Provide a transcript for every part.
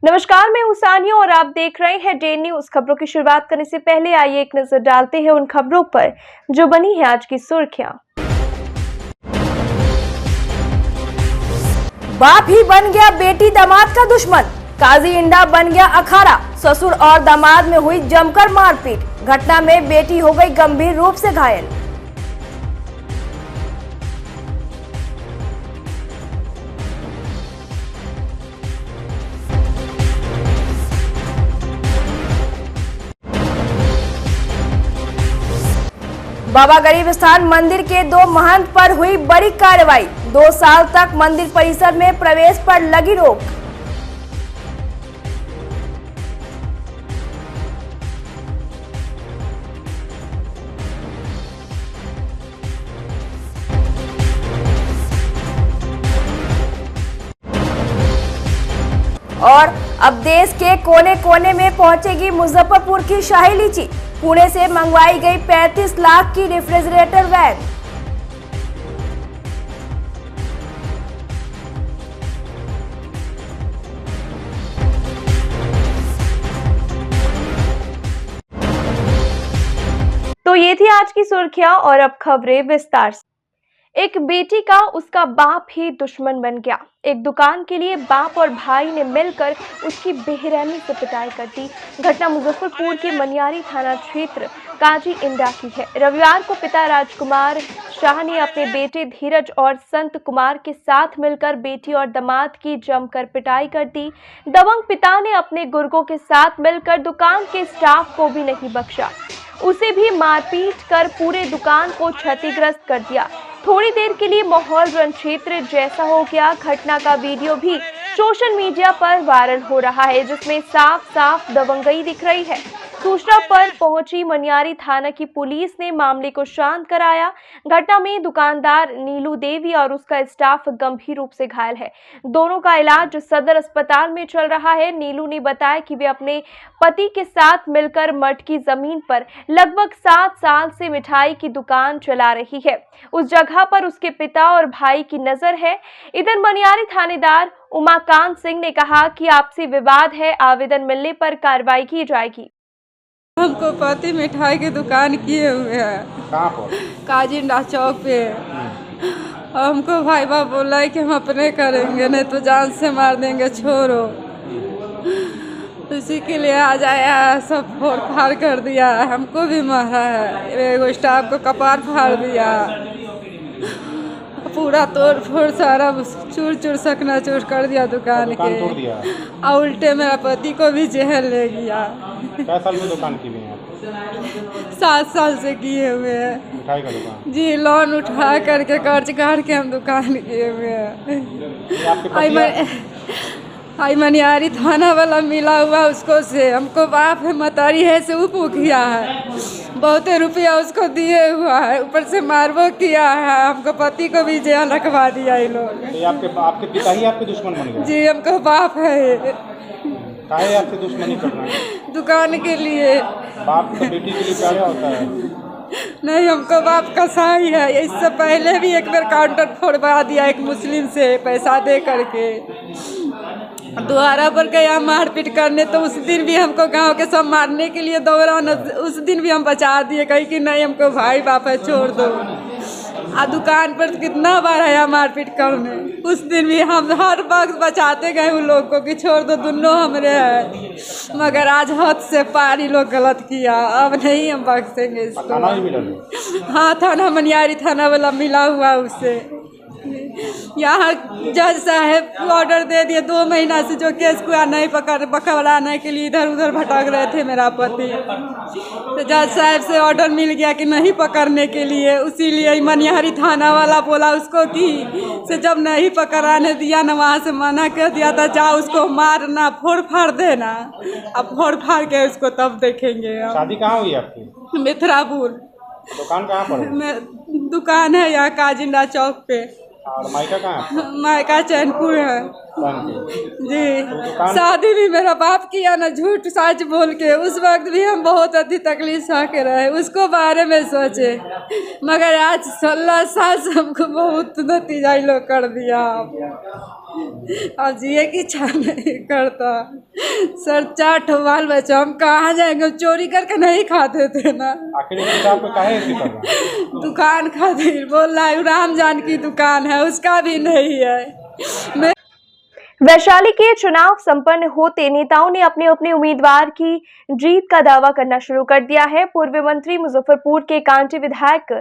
नमस्कार, मैं हूं सानिया और आप देख रहे हैं डे न्यूज। खबरों की शुरुआत करने से पहले आइए एक नजर डालते हैं उन खबरों पर जो बनी है आज की सुर्खियां। बाप ही बन गया बेटी दामाद का दुश्मन, काजी इंडा बन गया अखाड़ा। ससुर और दामाद में हुई जमकर मारपीट, घटना में बेटी हो गई गंभीर रूप से घायल। बाबा गरीब स्थान मंदिर के 2 महंत पर हुई बड़ी कार्रवाई। 2 साल तक मंदिर परिसर में प्रवेश पर लगी रोक। और अब देश के कोने कोने में पहुंचेगी मुजफ्फरपुर की शाही लीची। पुणे से मंगवाई गई 35 लाख की रेफ्रिजरेटर वैन। तो ये थी आज की सुर्खियां और अब खबरें विस्तार से। एक बेटी का उसका बाप ही दुश्मन बन गया। एक दुकान के लिए बाप और भाई ने मिलकर उसकी बेरहमी से पिटाई कर दी। घटना मुजफ्फरपुर के मनियारी थाना क्षेत्र काजी इंडा की है। रविवार को पिता राजकुमार शाह ने अपने बेटे धीरज और संत कुमार के साथ मिलकर बेटी और दामाद की जमकर पिटाई कर दी। दबंग पिता ने अपने गुर्गों के साथ मिलकर दुकान के स्टाफ को भी नहीं बख्शा, उसे भी मारपीट कर पूरे दुकान को क्षतिग्रस्त कर दिया। थोड़ी देर के लिए माहौल रणक्षेत्र जैसा हो गया। घटना का वीडियो भी सोशल मीडिया पर वायरल हो रहा है, जिसमें साफ साफ दबंगई दिख रही है। सूचना पर पहुंची मनियारी थाना की पुलिस ने मामले को शांत कराया। घटना में दुकानदार नीलू देवी और उसका स्टाफ गंभीर रूप से घायल है। दोनों का इलाज सदर अस्पताल में चल रहा है। नीलू ने बताया कि वे अपने पति के साथ मिलकर मठ की जमीन पर लगभग 7 साल से मिठाई की दुकान चला रही है। उस जगह पर उसके पिता और भाई की नजर है। इधर मनियारी थानेदार उमाकांत सिंह ने कहा कि आपसी विवाद है, आवेदन मिलने पर कार्रवाई की जाएगी। हमको पति मिठाई की दुकान किए हुए हैं। कहाँ पर? काजिंडा चौक पे। हमको भाई बाप बोला है कि हम अपने करेंगे, नहीं तो जान से मार देंगे, छोड़ो। उसी के लिए आ जाया, सब फोड़ फाड़ कर दिया, हमको भी मारा है। एगो स्टाफ को कपार फाड़ दिया, पूरा तोड़ फोड़ सारा चूर चूर सकना चूर कर दिया दुकान के। और उल्टे मेरा पति को भी जेल ले गया। क्या साल में दुकान की हुई है? 7 साल से किए हुए हैं मिठाई का दुकान। जी, लोन उठा करके कर्ज काट के हम दुकान किए हुए हैं। आई मनियारी थाना वाला मिला हुआ उसको से, हमको बाप है मतारी है से उपो किया है, बहुते रुपया उसको दिए हुआ है, ऊपर से मारबो किया है। हमको पति को भी जेल रखवा दिया ये लोग। तो आपके पिता ही आपके दुश्मन बन गए? जी, हमको बाप है। काहे आपसे दुश्मनी कर रहे हैं? दुकान के लिए। बाप तो बेटी के लिए प्यारा होता है। नहीं, हमको बाप का सही है। इससे पहले भी एक बार काउंटर फोड़वा दिया एक मुस्लिम से पैसा दे करके, दोबारा पर गया मारपीट करने। तो उस दिन भी हमको गांव के सब मारने के लिए दौड़ा, उस दिन भी हम बचा दिए, कहीं कि नहीं हमको भाई बाप है, छोड़ दो। दुकान पर कितना बार आया मारपीट करने, उस दिन भी हम हर वक्त बचाते गए उन लोग को कि छोड़ दो, दोनों हमरे हैं। मगर आज हद से पार ही लोग गलत किया, अब नहीं हम बख्शेंगे इसको। हाँ, थाना मनियारी थाना वाला मिला हुआ उससे। यहाँ जज साहब ऑर्डर दे दिए 2 महीना से, जो केस को नहीं पकड़ाने के लिए इधर उधर भटक रहे थे मेरा पति। तो जज साहब से ऑर्डर मिल गया कि नहीं पकड़ने के लिए, इसीलिए मनियारी थाना वाला बोला उसको कि से जब नहीं पकड़ाने दिया ना, वहाँ से मना कर दिया था, जाओ उसको मारना, फोड़ फाड़ देना। अब फोड़ फाड़ के उसको तब देखेंगे। शादी कहाँ हुई आपकी? मिथरापुर। दुकान कहाँ पर है? दुकान है यहाँ काजिंडा चौक पे। और मायका कहाँ है? मायका चैनपुर है जी। तो शादी भी मेरा बाप किया ना, झूठ सच बोल के। उस वक्त भी हम बहुत अधिक तकलीफ सह के रहे, उसको बारे में सोचे। मगर आज 16 साल से हमको बहुत नतीजा लोग कर दिया। अब जिए की इच्छा नहीं करता सर। 4 ठो बाल बच्चा, हम कहाँ जाएंगे? चोरी करके नहीं खाते थे ना। आखिर इस हिसाब पे काहे ऐसे कर रहा है? दुकान खातिर बोल रहा है, राम जान की दुकान है, उसका भी नहीं है। वैशाली के चुनाव संपन्न होते नेताओं ने अपने अपने उम्मीदवार की जीत का दावा करना शुरू कर दिया है। पूर्व मंत्री मुजफ्फरपुर के कांटी विधायक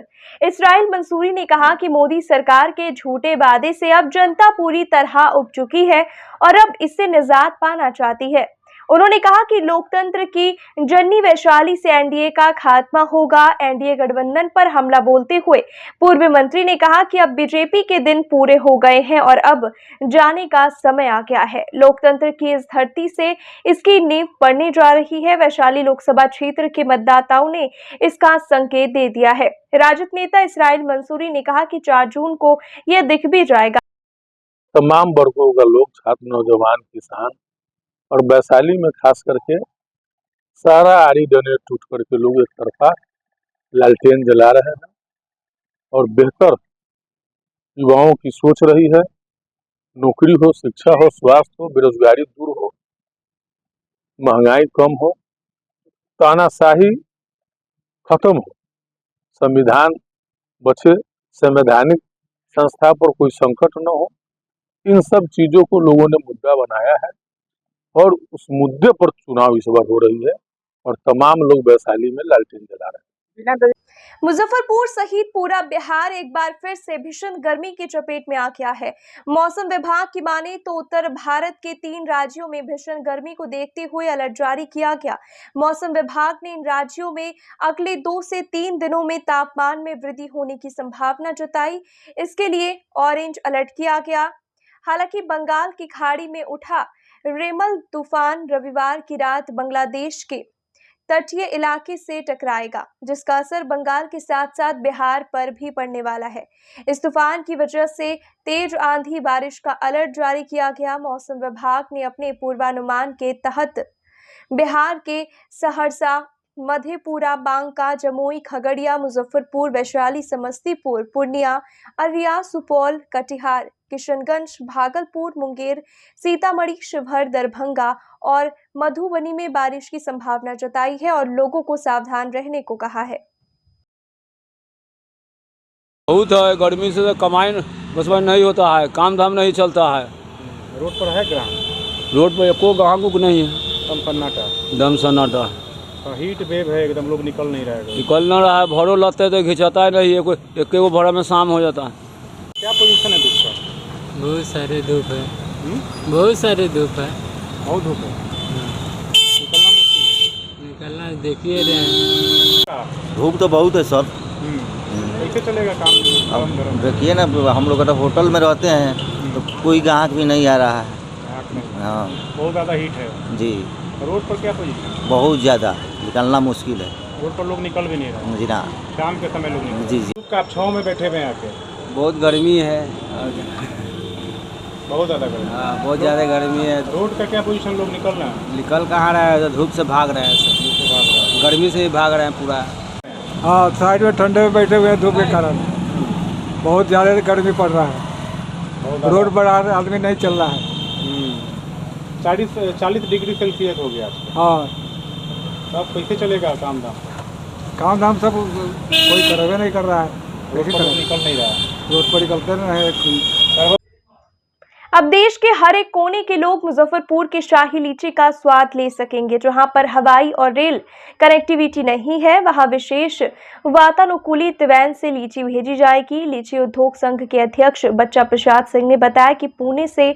इसराइल मंसूरी ने कहा कि मोदी सरकार के झूठे वादे से अब जनता पूरी तरह उब चुकी है और अब इससे निजात पाना चाहती है। उन्होंने कहा कि लोकतंत्र की जननी वैशाली से एनडीए का खात्मा होगा। एनडीए गठबंधन पर हमला बोलते हुए पूर्व मंत्री ने कहा कि अब बीजेपी के दिन पूरे हो गए हैं और अब जाने का समय आ गया है। लोकतंत्र की इस धरती से इसकी नींव पड़ने जा रही है। वैशाली लोकसभा क्षेत्र के मतदाताओं ने इसका संकेत दे दिया है। राजद नेता इसराइल मंसूरी ने कहा कि 4 जून को यह दिख भी जाएगा। तमाम वर्गों का लोग, छात्र, नौजवान, किसान और वैशाली में खास करके सारा आड़ी डने टूट करके लोग एक तरफा लालटेन जला रहे हैं और बेहतर युवाओं की सोच रही है। नौकरी हो, शिक्षा हो, स्वास्थ्य हो, बेरोजगारी दूर हो, महंगाई कम हो, तानाशाही खत्म हो, संविधान बचे, संवैधानिक संस्था पर कोई संकट न हो। इन सब चीजों को लोगों ने मुद्दा बनाया है और उस मुद्दे पर चुनाव इस बार हो रही है और तमाम लोग वैशाली में लालटेन जला रहे हैं। मुजफ्फरपुर सहित पूरा बिहार एक बार फिर से भीषण गर्मी की चपेट में आ गया है। मौसम विभाग की माने तो उत्तर भारत के 3 राज्यों में भीषण गर्मी को देखते हुए अलर्ट जारी किया गया। मौसम विभाग ने इन राज्यों में अगले 2 से 3 दिनों में तापमान में वृद्धि होने की संभावना जताई। इसके लिए ऑरेंज अलर्ट किया गया। हालांकि बंगाल की खाड़ी में उठा रेमल तूफान रविवार की रात बांग्लादेश के तटीय इलाके से टकराएगा, जिसका असर बंगाल के साथ साथ बिहार पर भी पड़ने वाला है। इस तूफान की वजह से तेज आंधी बारिश का अलर्ट जारी किया गया। मौसम विभाग ने अपने पूर्वानुमान के तहत बिहार के सहरसा, मधेपुरा, बांका, जमुई, खगड़िया, मुजफ्फरपुर, वैशाली, समस्तीपुर, पूर्णिया, अररिया, सुपौल, कटिहार, किशनगंज, भागलपुर, मुंगेर, सीतामढ़ी, शिवहर, दरभंगा और मधुबनी में बारिश की संभावना जताई है और लोगों को सावधान रहने को कहा है। बहुत है, गर्मी से कमाई बसवाई नहीं होता है, काम धाम नहीं चलता है। रोड पर है ग्राहक? रोड पर एको ग्राहक नहीं है, दम सन्नाटा। दम सन्नाटा। हीट वेव है, एकदम लोग निकल नहीं रहा है। निकल ना रहा है, भरो लगते तो घिंचाता ही नहीं है, एक भरा में शाम हो जाता है। क्या पोजीशन है धूप का? बहुत सारे धूप है, बहुत सारे धूप है, बहुत धूप है, निकलना मुश्किल है। निकलना देखिए रहे हैं। धूप तो बहुत है सर। कैसे चलेगा काम? अब देखिए ना, हम लोग तो होटल में रहते हैं तो कोई ग्राहक भी नहीं आ रहा है। हाँ, बहुत ज़्यादा हीट है जी। रोड पर क्या पोजीशन? बहुत ज़्यादा, निकलना मुश्किल है। रोड पर लोग निकल भी नहीं रहे। जी ना, शाम के समय लोग निकल। जी जी। धूप का आप छाँव में बैठे हुए हैं आके? बहुत गर्मी है, बहुत ज़्यादा गर्मी। हाँ, बहुत ज़्यादा गर्मी है। रोड का क्या पोजीशन? लोग निकल रहे हैं? निकल कहाँ रहे हैं, धूप से भाग रहे हैं सब, गर्मी से ही भाग रहे हैं पूरा। हाँ, साइड में ठंडे में बैठे हुए हैं धूप के कारण। बहुत ज़्यादा गर्मी पड़ रहा है, रोड पर आदमी नहीं चल रहा है। 40 डिग्री सेल्सियस हो गया। हाँ, तब कैसे चलेगा काम धाम? काम धाम सब कोई करवे नहीं कर रहा है, रोड पर लोग निकल नहीं रहा है। रोड पर निकलते नहीं है। अब देश के हर एक कोने के लोग मुजफ्फरपुर के शाही लीची का स्वाद ले सकेंगे। जहां पर हवाई और रेल कनेक्टिविटी नहीं है, वहां विशेष वातानुकूलित वैन से लीची भेजी जाएगी। लीची उद्योग संघ के अध्यक्ष बच्चा प्रसाद सिंह ने बताया कि पुणे से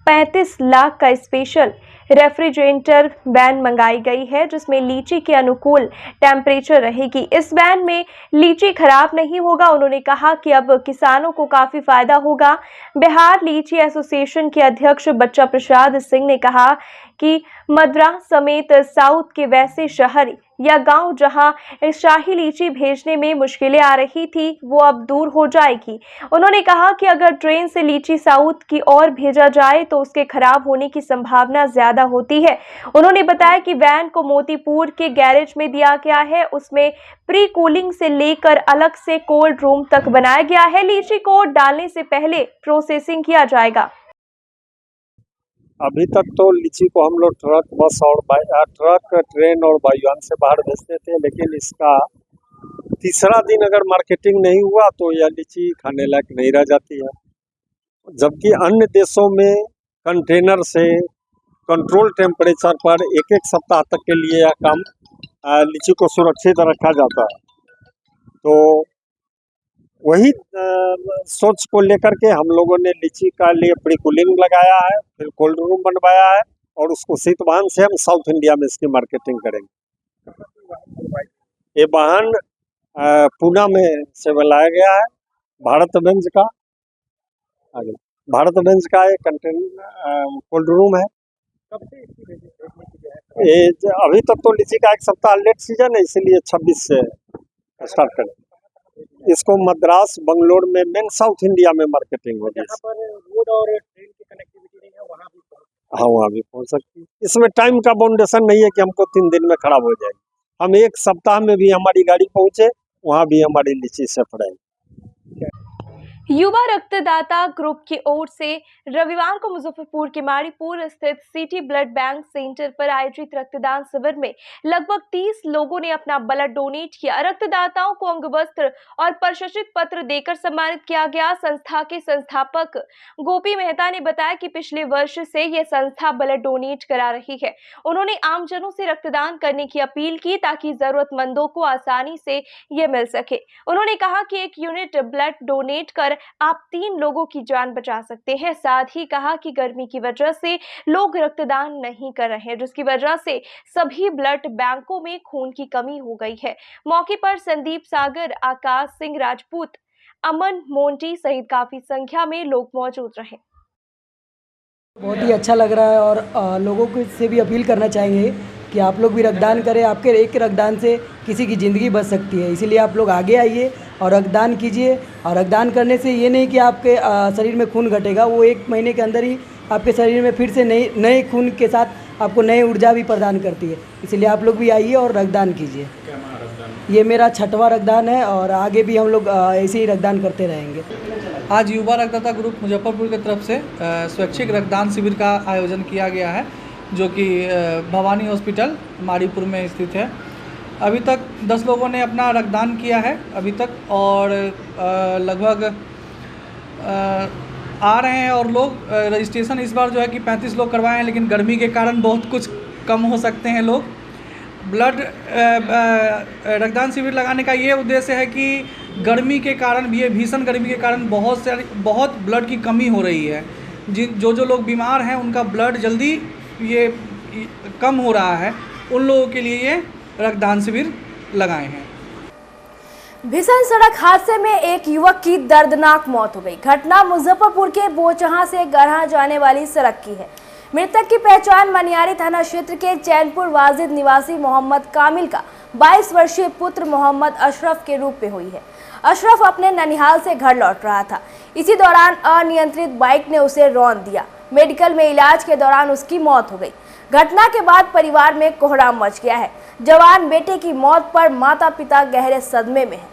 35 लाख का स्पेशल रेफ्रिजरेटर वैन मंगाई गई है, जिसमें लीची के अनुकूल टेम्परेचर रहेगी। इस वैन में लीची खराब नहीं होगा। उन्होंने कहा कि अब किसानों को काफी फायदा होगा। बिहार लीची एसोसिएशन के अध्यक्ष बच्चा प्रसाद सिंह ने कहा कि मद्रास समेत साउथ के वैसे शहर या गांव जहां शाही लीची भेजने में मुश्किलें आ रही थी, वो अब दूर हो जाएगी। उन्होंने कहा कि अगर ट्रेन से लीची साउथ की ओर भेजा जाए तो उसके खराब होने की संभावना ज्यादा होती है। उन्होंने बताया कि वैन को मोतीपुर के गैरेज में दिया गया है, उसमें प्री कूलिंग से लेकर अलग से कोल्ड रूम तक बनाया गया है। लीची को डालने से पहले प्रोसेसिंग किया जाएगा। अभी तक तो लीची को हम लोग ट्रक बस और ट्रक ट्रेन और वायुयान से बाहर भेजते थे, लेकिन इसका तीसरा दिन अगर मार्केटिंग नहीं हुआ तो यह लीची खाने लायक नहीं रह जाती है। जबकि अन्य देशों में कंटेनर से कंट्रोल टेम्परेचर पर एक एक सप्ताह तक के लिए यह काम लीची को सुरक्षित रखा जाता है। तो वही सोच को लेकर के हम लोगों ने लीची का लिए प्री कूलिंग लगाया है, फिर कोल्ड रूम बनवाया है और उसको शीतवाहन से हम साउथ इंडिया में इसकी मार्केटिंग करेंगे। ये वाहन पूना में से बनाया गया है, भारतगंज का एक कंटेनर कोल्ड रूम है। ये अभी तक तो लीची का एक सप्ताह लेट सीजन है, इसीलिए 26 से स्टार्ट करें। इसको मद्रास बंगलोर में मेन साउथ इंडिया में मार्केटिंग होगी। हाँ, वहाँ भी पहुँच सकती है। इसमें टाइम का बाउंडेशन नहीं है कि हमको 3 दिन में खराब हो जाएगी। हम एक सप्ताह में भी हमारी गाड़ी पहुँचे, वहाँ भी हमारी लीची सेफ रहेगी। युवा रक्तदाता ग्रुप की ओर से रविवार को मुजफ्फरपुर के माड़ीपुर स्थित सिटी ब्लड बैंक सेंटर पर आयोजित रक्तदान शिविर में लगभग 30 लोगों ने अपना ब्लड डोनेट किया। रक्तदाताओं को अंग वस्त्र और प्रशस्ति पत्र देकर सम्मानित किया गया। संस्था के संस्थापक गोपी मेहता ने बताया कि पिछले वर्ष से यह संस्था ब्लड डोनेट करा रही है। उन्होंने आमजनों से रक्तदान करने की अपील की ताकि जरूरतमंदों को आसानी से यह मिल सके। उन्होंने कहा कि 1 यूनिट ब्लड डोनेट कर आप 3 लोगों की जान बचा सकते हैं। साथ ही कहा कि गर्मी की वजह से लोग रक्तदान नहीं कर रहे हैं, जिसकी वजह से सभी ब्लड बैंकों में खून की कमी हो गई है। मौके पर संदीप सागर, आकाश सिंह राजपूत, अमन मोंटी सहित काफी संख्या में लोग मौजूद रहे। बहुत ही अच्छा लग रहा है और लोगों को से भी अपील करना चाहेंगे कि आप लोग भी रक्तदान करें। आपके एक रक्तदान से किसी की ज़िंदगी बच सकती है, इसीलिए आप लोग आगे आइए और रक्तदान कीजिए। और रक्तदान करने से ये नहीं कि आपके शरीर में खून घटेगा, वो 1 महीने के अंदर ही आपके शरीर में फिर से नए खून के साथ आपको नई ऊर्जा भी प्रदान करती है। इसलिए आप लोग भी आइए और रक्तदान कीजिए। ये मेरा 6वां रक्तदान है और आगे भी हम लोग ऐसे ही रक्तदान करते रहेंगे। आज युवा रक्तदाता ग्रुप मुजफ्फरपुर की तरफ से स्वैच्छिक रक्तदान शिविर का आयोजन किया गया है, जो कि भवानी हॉस्पिटल माड़ीपुर में स्थित है। अभी तक 10 लोगों ने अपना रक्तदान किया है अभी तक, और लगभग आ रहे हैं और लोग रजिस्ट्रेशन इस बार जो है कि 35 लोग करवाए हैं, लेकिन गर्मी के कारण बहुत कुछ कम हो सकते हैं लोग। ब्लड रक्तदान शिविर लगाने का ये उद्देश्य है कि गर्मी के कारण, ये भीषण गर्मी के कारण बहुत ब्लड की कमी हो रही है। जो लोग बीमार हैं उनका ब्लड जल्दी ये कम हो रहा है, उन लोगों के लिए ये रक्तदान शिविर लगाए हैं। भीषण सड़क हादसे में एक युवक की दर्दनाक मौत हो गई। घटना मुजफ्फरपुर के बोचहां से गढ़ा जाने वाली सड़क की है। मृतक की पहचान मनियारी थाना क्षेत्र के चैनपुर वाजिद निवासी मोहम्मद कामिल का 22 वर्षीय पुत्र मोहम्मद अशरफ के रूप में हुई है। अशरफ अपने ननिहाल से घर लौट रहा था। इसी दौरान अनियंत्रित बाइक ने उसे रौंद दिया। मेडिकल में इलाज के दौरान उसकी मौत हो गई। घटना के बाद परिवार में कोहराम मच गया है। जवान बेटे की मौत पर माता पिता गहरे सदमे में हैं।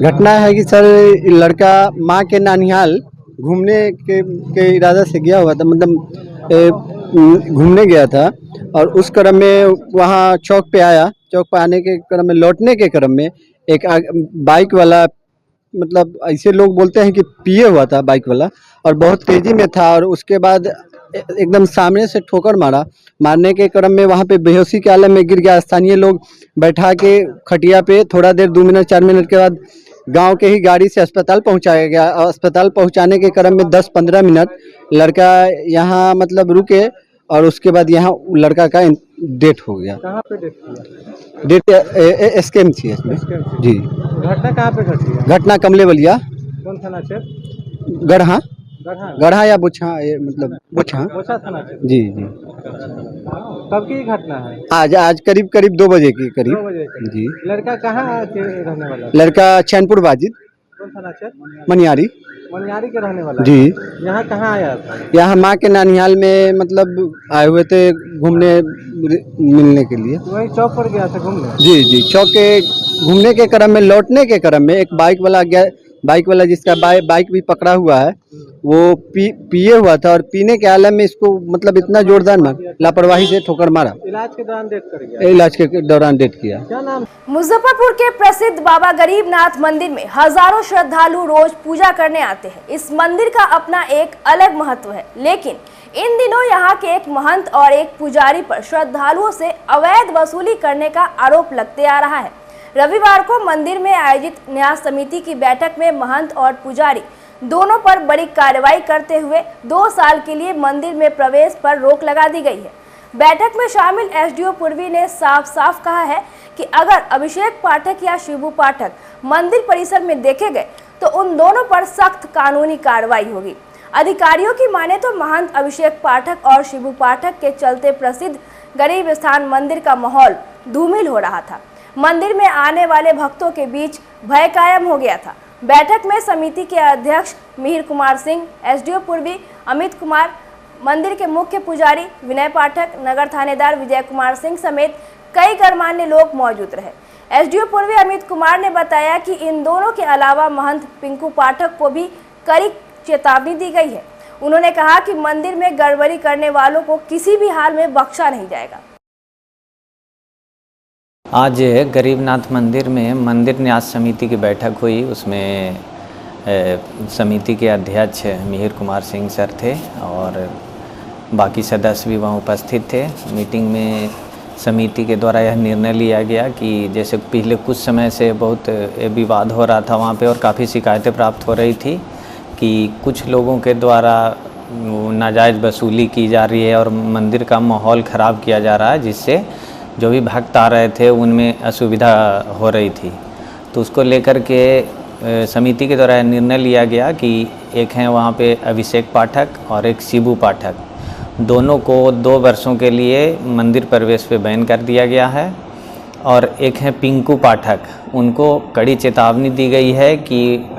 घटना है कि सर, लड़का माँ के नानिहाल घूमने के इरादा से गया हुआ था, मतलब घूमने गया था, और उस क्रम में वहाँ चौक पे आया। चौक पे आने के क्रम में, लौटने के क्रम में एक बाइक वाला, मतलब ऐसे लोग बोलते हैं कि पिए हुआ था बाइक वाला, और बहुत तेज़ी में था, और उसके बाद एकदम सामने से ठोकर मारने के क्रम में वहाँ पे बेहोशी के आलम में गिर गया। स्थानीय लोग बैठा के खटिया पे थोड़ा देर 2 मिनट 4 मिनट के बाद गांव के ही गाड़ी से अस्पताल पहुंचाया गया। अस्पताल पहुंचाने के क्रम में 10-15 मिनट लड़का यहाँ मतलब रुके, और उसके बाद यहाँ लड़का का डेथ हो गया। कहाँ पे डेथ हुआ? डेथ एसकेएम थी इसमें जी। घटना कहाँ पे घटी है? घटना कमलेवलिया। कौन थाना क्षेत्र? गढ़ा या बोछा, ये मतलब बोछा थाना क्षेत्र। जी। कब की घटना है? आज करीब 2 बजे के करीब। 2 बजे जी। लड़का कहाँ के रहने वाला? लड़का चैनपुर वाजिद। कौन थाना क्षेत्र? मनियारी के रहने वाला जी। यहाँ कहाँ आया था? यहाँ माँ के नानिहाल में मतलब आए हुए थे घूमने मिलने के लिए। वही चौक पर गया था घूमने? जी। चौक के घूमने के क्रम में, लौटने के क्रम में एक बाइक वाला बाइक वाला जिसका बाइक भी पकड़ा हुआ है वो पिए हुआ था और पीने के आलम में इसको मतलब इतना जोरदार लापरवाही से ठोकर मारा। इलाज के दौरान डेथ कर गया। इलाज के दौरान डेथ किया। क्या नाम? मुजफ्फरपुर के प्रसिद्ध बाबा गरीबनाथ मंदिर में हजारों श्रद्धालु रोज पूजा करने आते हैं। इस मंदिर का अपना एक अलग महत्व है, लेकिन इन दिनों यहाँ के एक महंत और एक पुजारी पर श्रद्धालुओं से अवैध वसूली करने का आरोप लगते आ रहा है। रविवार को मंदिर में आयोजित न्यास समिति की बैठक में महंत और पुजारी दोनों पर बड़ी कार्रवाई करते हुए 2 साल के लिए मंदिर में प्रवेश पर रोक लगा दी गई है। बैठक में शामिल एसडीओ पूर्वी ने साफ साफ कहा है कि अगर अभिषेक पाठक या शिबू पाठक मंदिर परिसर में देखे गए तो उन दोनों पर सख्त कानूनी कार्रवाई होगी। अधिकारियों की माने तो महंत अभिषेक पाठक और शिबू पाठक के चलते प्रसिद्ध गरीब स्थान मंदिर का माहौल धूमिल हो रहा था। मंदिर में आने वाले भक्तों के बीच भय कायम हो गया था। बैठक में समिति के अध्यक्ष मिहिर कुमार सिंह, एसडीओ पूर्वी अमित कुमार, मंदिर के मुख्य पुजारी विनय पाठक, नगर थानेदार विजय कुमार सिंह समेत कई गणमान्य लोग मौजूद रहे। एसडीओ पूर्वी अमित कुमार ने बताया कि इन दोनों के अलावा महंत पिंकू पाठक को भी कड़ी चेतावनी दी गई है। उन्होंने कहा कि मंदिर में गड़बड़ी करने वालों को किसी भी हाल में बख्शा नहीं जाएगा। आज गरीबनाथ मंदिर में मंदिर न्यास समिति की बैठक हुई। उसमें समिति के अध्यक्ष मिहिर कुमार सिंह सर थे और बाकी सदस्य भी वहाँ उपस्थित थे। मीटिंग में समिति के द्वारा यह निर्णय लिया गया कि जैसे पिछले कुछ समय से बहुत विवाद हो रहा था वहाँ पे और काफ़ी शिकायतें प्राप्त हो रही थी कि कुछ लोगों के द्वारा नाजायज़ वसूली की जा रही है और मंदिर का माहौल ख़राब किया जा रहा है, जिससे जो भी भक्त आ रहे थे उनमें असुविधा हो रही थी। तो उसको लेकर के समिति के द्वारा निर्णय लिया गया कि एक हैं वहाँ पे अभिषेक पाठक और एक शिबू पाठक, दोनों को 2 वर्षों के लिए मंदिर प्रवेश पे बैन कर दिया गया है। और एक हैं पिंकू पाठक, उनको कड़ी चेतावनी दी गई है कि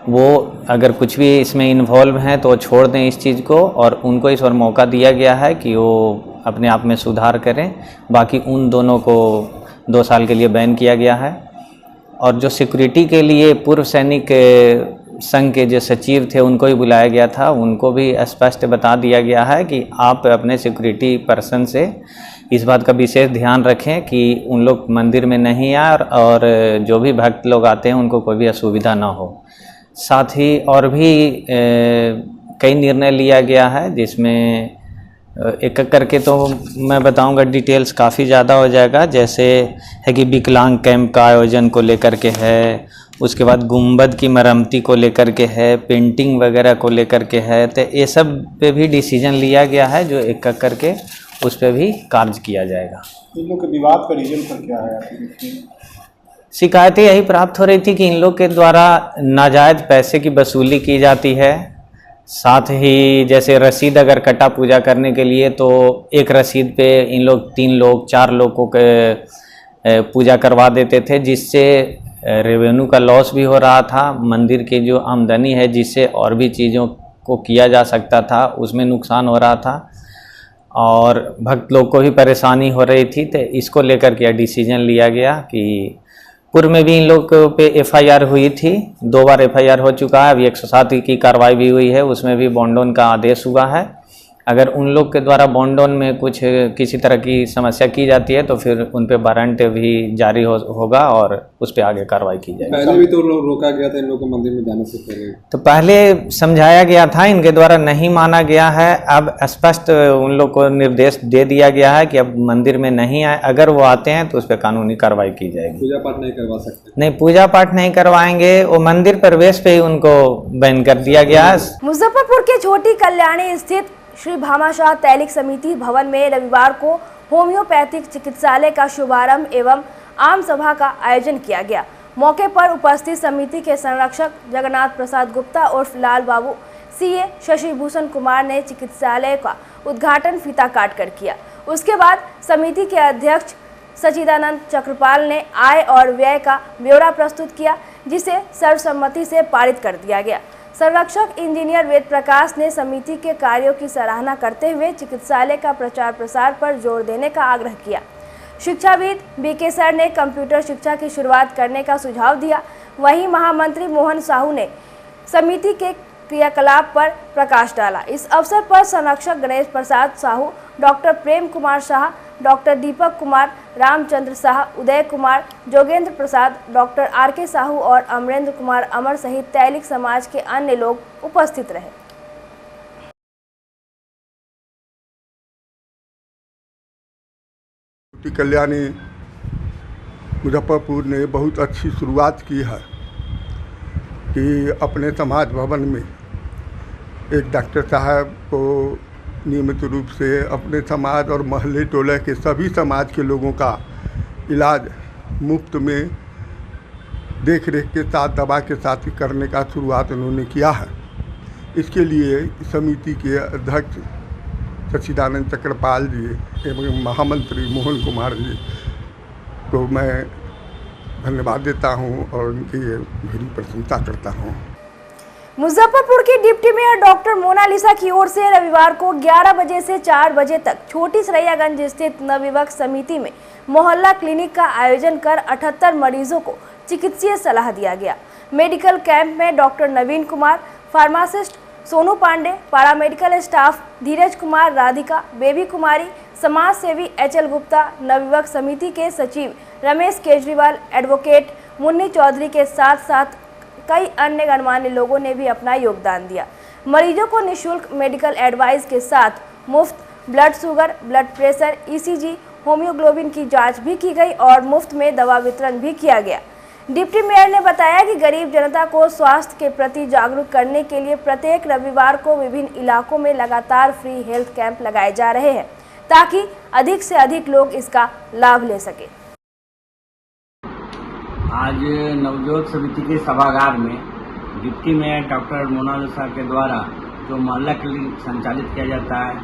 वो अगर कुछ भी इसमें इन्वॉल्व हैं तो छोड़ दें इस चीज़ को, और उनको इस बार मौका दिया गया है कि वो अपने आप में सुधार करें। बाकी उन दोनों को 2 साल के लिए बैन किया गया है। और जो सिक्योरिटी के लिए पूर्व सैनिक संघ के जो सचिव थे उनको भी बुलाया गया था, उनको भी स्पष्ट बता दिया गया है कि आप अपने सिक्योरिटी पर्सन से इस बात का विशेष ध्यान रखें कि उन लोग मंदिर में नहीं आए और जो भी भक्त लोग आते हैं उनको कोई भी असुविधा ना हो। साथ ही और भी कई निर्णय लिया गया है, जिसमें एक एक करके तो मैं बताऊंगा, डिटेल्स काफ़ी ज़्यादा हो जाएगा। जैसे है कि विकलांग कैंप का आयोजन को लेकर के है, उसके बाद गुंबद की मरम्मती को लेकर के है, पेंटिंग वगैरह को लेकर के है। तो ये सब पे भी डिसीजन लिया गया है, जो एक एक करके उस पर भी कार्य किया जाएगा। इन लोग के विवाद का रीजन पर क्या है? शिकायतें यही प्राप्त हो रही थी कि इन लोग के द्वारा नाजायज़ पैसे की वसूली की जाती है। साथ ही जैसे रसीद अगर कटा पूजा करने के लिए तो एक रसीद पे इन लोग 3 लोग 4 लोगों के पूजा करवा देते थे, जिससे रेवेन्यू का लॉस भी हो रहा था। मंदिर की जो आमदनी है जिससे और भी चीज़ों को किया जा सकता था उसमें नुकसान हो रहा था और भक्त लोग को भी परेशानी हो रही थी। तो इसको लेकर के डिसीजन लिया गया कि पूर्व में भी इन लोग पे एफआईआर हुई थी, 2 बार एफआईआर हो चुका है। अभी 107 की कार्रवाई भी हुई है, उसमें भी बॉन्डोन का आदेश हुआ है। अगर उन लोग के द्वारा बॉन्डोन में कुछ किसी तरह की समस्या की जाती है तो फिर उन पे वारंट भी जारी होगा और उस पर आगे कार्रवाई की जाएगी। पहले भी तो लोग रोका गया था इन लोगों को मंदिर में जाने से पहले। तो पहले समझाया गया था, इनके द्वारा नहीं माना गया है। अब स्पष्ट उन लोग को निर्देश दे दिया गया है कि अब मंदिर में नहीं आए, अगर वो आते हैं तो उस पर कानूनी कार्रवाई की जाएगी। पूजा पाठ नहीं करवा सकते? नहीं, पूजा पाठ नहीं करवाएंगे, वो मंदिर प्रवेश पे ही उनको बैन कर दिया गया है। मुजफ्फरपुर के छोटी कल्याणी स्थित श्री भामाशाह तैलिक समिति भवन में रविवार को होम्योपैथिक चिकित्सालय का शुभारंभ एवं आम सभा का आयोजन किया गया। मौके पर उपस्थित समिति के संरक्षक जगन्नाथ प्रसाद गुप्ता उर्फ लाल बाबू, सीए शशि भूषण कुमार ने चिकित्सालय का उद्घाटन फीता काट कर किया। उसके बाद समिति के अध्यक्ष सचिदानंद चक्रपाल ने आय और व्यय का ब्यौरा प्रस्तुत किया, जिसे सर्वसम्मति से पारित कर दिया गया। संरक्षक इंजीनियर वेद प्रकाश ने समिति के कार्यों की सराहना करते हुए चिकित्सालय का प्रचार प्रसार पर जोर देने का आग्रह किया। शिक्षाविद बीके सर ने कंप्यूटर शिक्षा की शुरुआत करने का सुझाव दिया। वहीं महामंत्री मोहन साहू ने समिति के क्रियाकलाप पर प्रकाश डाला। इस अवसर पर संरक्षक गणेश प्रसाद साहू, डॉक्टर प्रेम कुमार शाह, डॉक्टर दीपक कुमार, रामचंद्र शाह, उदय कुमार, जोगेंद्र प्रसाद, डॉक्टर आर.के. साहू और अमरेंद्र कुमार अमर सहित तैलिक समाज के अन्य लोग उपस्थित रहे। कल्याणी मुजफ्फरपुर ने बहुत अच्छी शुरुआत की है कि अपने समाज भवन में एक डॉक्टर साहब को नियमित रूप से अपने समाज और मोहल्ले टोले के सभी समाज के लोगों का इलाज मुफ्त में देख रेख के साथ दवा के साथ करने का शुरुआत उन्होंने किया है। इसके लिए समिति के अध्यक्ष सच्चिदानंद चक्रपाल जी एवं महामंत्री मोहन कुमार जी को मैं धन्यवाद देता हूं और उनकी मेरी प्रशंसा करता हूं। मुजफ्फरपुर की डिप्टी मेयर डॉक्टर मोनालिसा की ओर से रविवार को 11 बजे से 4 बजे तक छोटी सरैयागंज स्थित नवयुवक समिति में मोहल्ला क्लिनिक का आयोजन कर 78 मरीजों को चिकित्सीय सलाह दिया गया। मेडिकल कैंप में doctor Naveen Kumar, pharmacist Sonu Pandey, paramedical staff Dheeraj Kumar, Radhika, Baby Kumari, समाज सेवी एच.एल. गुप्ता, नवयुवक समिति के सचिव रमेश केजरीवाल, एडवोकेट मुन्नी चौधरी के साथ साथ कई अन्य गणमान्य लोगों ने भी अपना योगदान दिया। मरीजों को निःशुल्क मेडिकल एडवाइस के साथ मुफ्त blood sugar, blood pressure, ECG, haemoglobin की जांच भी की गई और मुफ्त में दवा वितरण भी किया गया। डिप्टी मेयर ने बताया कि गरीब जनता को स्वास्थ्य के प्रति जागरूक करने के लिए प्रत्येक रविवार को विभिन्न इलाकों में लगातार फ्री हेल्थ कैंप लगाए जा रहे हैं ताकि अधिक से अधिक लोग इसका लाभ ले सके। आज नवयुवक समिति के सभागार में डिप्टी मेयर डॉक्टर मोनालिसा के द्वारा जो मोहल्ला क्लिनिक संचालित किया जाता है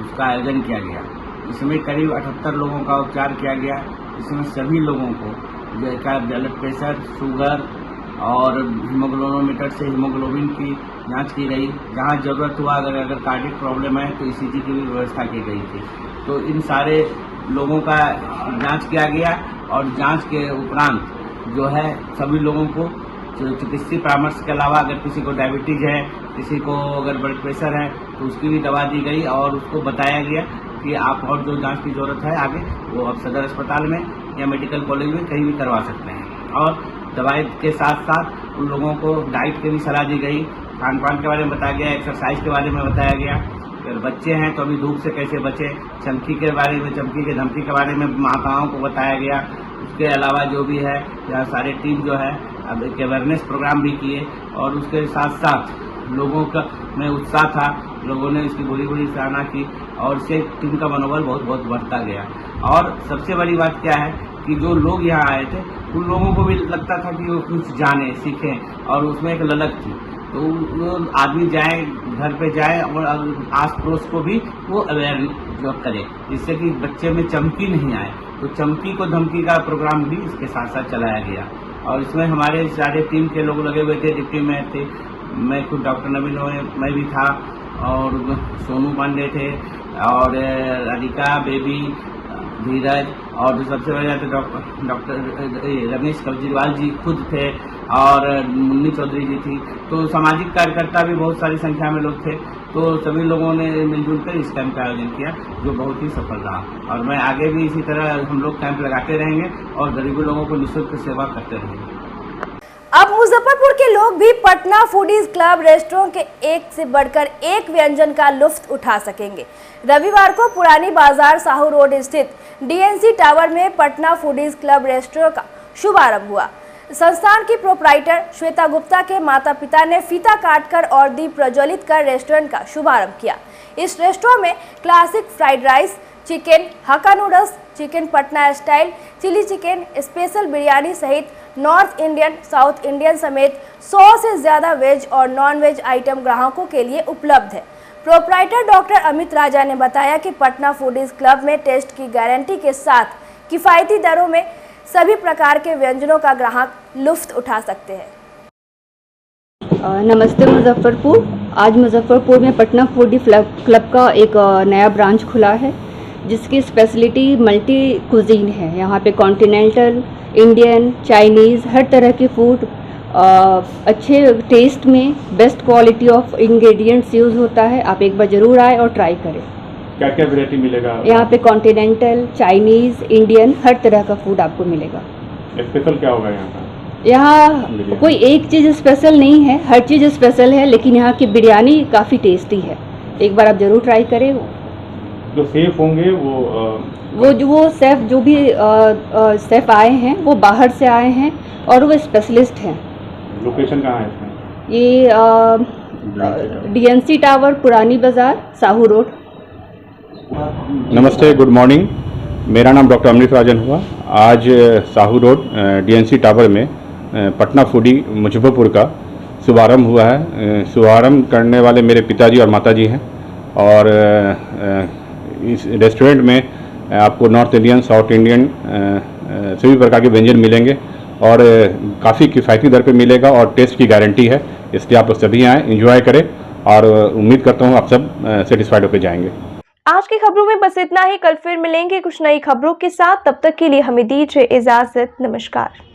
उसका आयोजन किया गया। इसमें करीब 78 लोगों का उपचार किया गया। इसमें सभी लोगों को जैसा ब्लड प्रेशर, शुगर और हीमोग्लोबिनोमीटर से हीमोग्लोबिन की जांच की गई। जहां जरूरत हुआ अगर कार्डियक प्रॉब्लम है तो ईसीजी की भी व्यवस्था की गई थी। तो इन सारे लोगों का जांच किया गया और जांच के उपरांत जो है सभी लोगों को चिकित्सीय परामर्श के अलावा अगर किसी को डायबिटीज है, किसी को अगर ब्लड प्रेशर है तो उसकी भी दवा दी गई और उसको बताया गया कि आप और जो जांच की जरूरत है आगे वो आप सदर अस्पताल में या मेडिकल कॉलेज में कहीं भी करवा सकते हैं। और दवाई के साथ साथ उन लोगों को डाइट की भी सलाह दी गई, खान पान के बारे में बताया गया, एक्सरसाइज के बारे में बताया गया। अगर बच्चे हैं तो अभी धूप से कैसे बचे, चमकी के बारे में, चमकी के धमकी के बारे में माताओं को बताया गया। उसके अलावा जो भी है यहाँ सारे टीम जो है अब एक अवेयरनेस प्रोग्राम भी किए और उसके साथ साथ लोगों का में उत्साह था, लोगों ने इसकी बुरी बुरी सराहना की और इससे टीम का मनोबल बहुत बहुत बढ़ता गया। और सबसे बड़ी बात क्या है कि जो लोग यहाँ आए थे उन लोगों को भी लगता था कि वो कुछ जाने सीखें और उसमें एक ललक थी। तो वो आदमी जाए, घर पे जाए और आस पड़ोस को भी वो अवेयर करे जिससे कि बच्चे में चमकी नहीं आए। तो चमकी को धमकी का प्रोग्राम भी इसके साथ साथ चलाया गया और इसमें हमारे सारे टीम के लोग लगे हुए थे। डिप्टी मेयर थे, मैं खुद डॉक्टर नवीन मैं भी था और सोनू पांडे थे और राधिका, बेबी, धीरज और जो सबसे बड़े डॉक्टर रमेश केजरीवाल जी खुद थे और मुन्नी चौधरी जी थी। तो सामाजिक कार्यकर्ता भी बहुत सारी संख्या में लोग थे। तो सभी लोगों ने मिलजुल कर इस कैंप का आयोजन किया जो बहुत ही सफल रहा और मैं आगे भी इसी तरह हम लोग कैंप लगाते रहेंगे और गरीबी लोगों को निःशुल्क सेवा करते रहेंगे। अब मुजफ्फरपुर के लोग भी पटना फूडीज क्लब रेस्टोरेंट के एक से बढ़कर एक व्यंजन का लुत्फ उठा सकेंगे। रविवार को पुरानी बाजार साहू रोड स्थित डीएनसी टावर में पटना फूडीज क्लब रेस्टोरेंट का शुभारंभ हुआ। संस्थान की प्रोप्राइटर श्वेता गुप्ता के माता पिता ने फीता काटकर और दीप प्रज्वलित कर रेस्टोरेंट का शुभारंभ किया। इस रेस्टोरेंट में classic fried rice, chicken hakka noodles, chicken Patna style, chilli chicken, special biryani सहित नॉर्थ इंडियन, साउथ इंडियन समेत 100 से ज़्यादा वेज और नॉन वेज आइटम ग्राहकों के लिए उपलब्ध है। प्रोप्राइटर डॉक्टर अमित राजा ने बताया कि पटना फूडीज क्लब में टेस्ट की गारंटी के साथ किफ़ायती दरों में सभी प्रकार के व्यंजनों का ग्राहक लुत्फ उठा सकते हैं। नमस्ते मुजफ्फरपुर। आज मुजफ्फरपुर में पटना फूडी क्लब का एक नया ब्रांच खुला है जिसकी स्पेशलिटी मल्टी कुजीन है। यहाँ पे कॉन्टिनेंटल, इंडियन, चाइनीज़, हर तरह के फूड अच्छे टेस्ट में best quality of ingredients use होता है। आप एक बार ज़रूर आए और ट्राई करें। क्या क्या वैरायटी मिलेगा यहाँ पे कॉन्टिनेंटल, चाइनीज़, इंडियन हर तरह का फूड आपको मिलेगा। स्पेशल क्या होगा यहाँ का? यहाँ कोई एक चीज़ स्पेशल नहीं है, हर चीज़ स्पेशल है, लेकिन यहाँ की बिरयानी काफ़ी टेस्टी है। एक बार आप ज़रूर ट्राई करें। जो सेफ होंगे वो सेफ जो भी सेफ आए हैं वो बाहर से आए हैं और वो स्पेशलिस्ट हैं। लोकेशन कहाँ है इसमें? ये DNC टावर, पुरानी बाज़ार, साहू रोड। नमस्ते, गुड मॉर्निंग। मेरा नाम डॉक्टर अमृत राजन हुआ। आज साहू रोड DNC टावर में पटना फूडी मुजफ्फरपुर का शुभारंभ हुआ है। शुभारंभ करने वाले मेरे पिताजी और माताजी हैं और इस रेस्टोरेंट में आपको नॉर्थ इंडियन, साउथ इंडियन सभी प्रकार के व्यंजन मिलेंगे और काफ़ी किफ़ायती दर पे मिलेगा और टेस्ट की गारंटी है। इसलिए आप सभी आएँ, एंजॉय करें और उम्मीद करता हूँ आप सब सेटिस्फाइड होकर जाएंगे। आज की खबरों में बस इतना ही। कल फिर मिलेंगे कुछ नई खबरों के साथ। तब तक के लिए हमें दीजिए इजाजत। नमस्कार।